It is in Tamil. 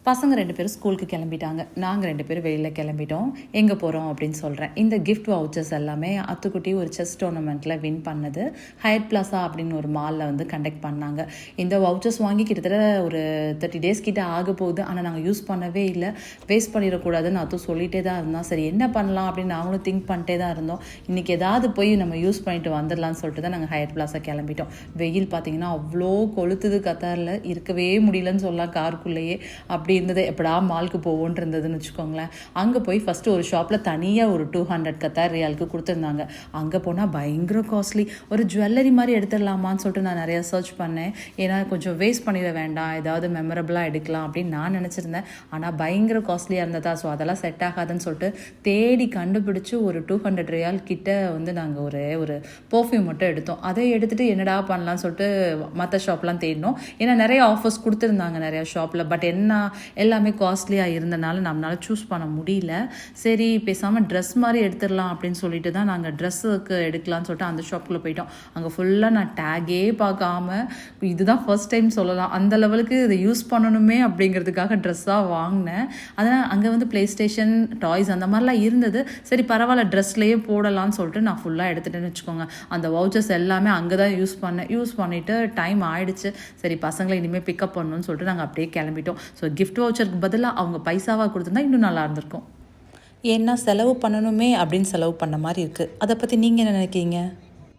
பசங்க 2 பேரும் ஸ்கூலுக்கு கிளம்பிட்டாங்க. நாங்க 2 பேரும் வெளியில கிளம்பிட்டோம். எங்கே போகிறோம் அப்படின்னு சொல்கிறேன். இந்த கிஃப்ட் வவுச்சர்ஸ் எல்லாமே அத்துக்குட்டி ஒரு செஸ் டோர்னமெண்ட்டில் வின் பண்ணது ஹயட் பிளாசா அப்படின்னு ஒரு மாலில் வந்து கண்டக்ட் பண்ணாங்க. இந்த வவுச்சர்ஸ் வாங்கி கிட்டத்தட்ட ஒரு 30 டேஸ் கிட்ட ஆக போகுது. ஆனால் நாங்கள் யூஸ் பண்ணவே இல்லை. வேஸ்ட் பண்ணிடக்கூடாதுன்னு அதுவும் சொல்லிகிட்டே தான் இருந்தோம். சரி என்ன பண்ணலாம் அப்படின்னு நாங்களும் திங்க் பண்ணிட்டே தான் இருந்தோம். இன்றைக்கி ஏதாவது போய் நம்ம யூஸ் பண்ணிட்டு வந்துடலான்னு சொல்லிட்டு தான் நாங்கள் ஹயட் பிளாசா கிளம்பிட்டோம். வெயில் பார்த்திங்கன்னா அவ்வளோ கொளுத்துது. கத்தாரில் இருக்கவே முடியலன்னு சொல்லலாம். காருக்குள்ளேயே அப்படி இருந்தது. எப்படா மாலுக்கு போவோன்னு இருந்ததுன்னு வச்சுக்கோங்களேன். அங்கே போய் ஃபஸ்ட்டு ஒரு ஷாப்பில் தனியாக ஒரு 200 கத்தார் ரியாலுக்கு கொடுத்துருந்தாங்க. அங்கே போனால் பயங்கர காஸ்ட்லி. ஒரு ஜுவல்லரி மாதிரி எடுத்துடலாமான்னு சொல்லிட்டு நான் நிறையா சர்ச் பண்ணேன். ஏன்னா கொஞ்சம் வேஸ்ட் பண்ணிட வேண்டாம், ஏதாவது மெமரபிளாக எடுக்கலாம் அப்படின்னு நான் நினச்சிருந்தேன். ஆனால் பயங்கர காஸ்ட்லியாக இருந்ததா. ஸோ அதெல்லாம் செட் ஆகாதுன்னு சொல்லிட்டு தேடி கண்டுபிடிச்சி ஒரு 200 ரியால் கிட்ட வந்து நாங்கள் ஒரு பர்ஃப்யூம் மட்டும் எடுத்தோம். அதை எடுத்துகிட்டு என்னடா பண்ணலான்னு சொல்லிட்டு மற்ற ஷாப்லாம் தேடினோம். ஏன்னா நிறைய ஆஃபர்ஸ் கொடுத்துருந்தாங்க நிறையா ஷாப்பில். பட் என்ன எல்லாமே காஸ்ட்லியாக இருந்தனால நம்மளால் சூஸ் பண்ண முடியல. சரி பேசாமல் ட்ரெஸ் மாதிரி எடுத்துடலாம் அப்படின்னு சொல்லிட்டு தான் நாங்கள் ட்ரெஸ்ஸுக்கு எடுக்கலான்னு சொல்லிட்டு அந்த ஷாப்புக்குள்ளே போயிட்டோம். அங்கே ஃபுல்லாக நான் டேகே பார்க்காம இதுதான் ஃபர்ஸ்ட் டைம் சொல்லலாம், அந்த லெவலுக்கு இதை யூஸ் பண்ணணுமே அப்படிங்கிறதுக்காக ட்ரெஸ்ஸாக வாங்கினேன். அதனால் அங்கே வந்து ப்ளே ஸ்டேஷன் டாய்ஸ் அந்த மாதிரிலாம் இருந்தது. சரி பரவாயில்ல ட்ரெஸ்லேயே போடலான்னு சொல்லிட்டு நான் ஃபுல்லாக எடுத்துகிட்டேன்னு வச்சுக்கோங்க. அந்த வவுச்சர்ஸ் எல்லாமே அங்கே தான் யூஸ் பண்ணிவிட்டு டைம் ஆகிடுச்சு. சரி பசங்களை இனிமேல் பிக்கப் பண்ணணும்னு சொல்லிட்டு நாங்கள் அப்படியே கிளம்பிட்டோம். ஸோ கிஃப்ட் வவுச்சருக்கு பதிலாக அவங்க பைசாவாக கொடுத்துருந்தா இன்னும் நல்லா இருந்திருக்கும். ஏன்னா செலவு பண்ணணுமே அப்படின்னு செலவு பண்ண மாதிரி இருக்குது. அதை பற்றி நீங்கள் என்ன நினைக்கிறீங்க?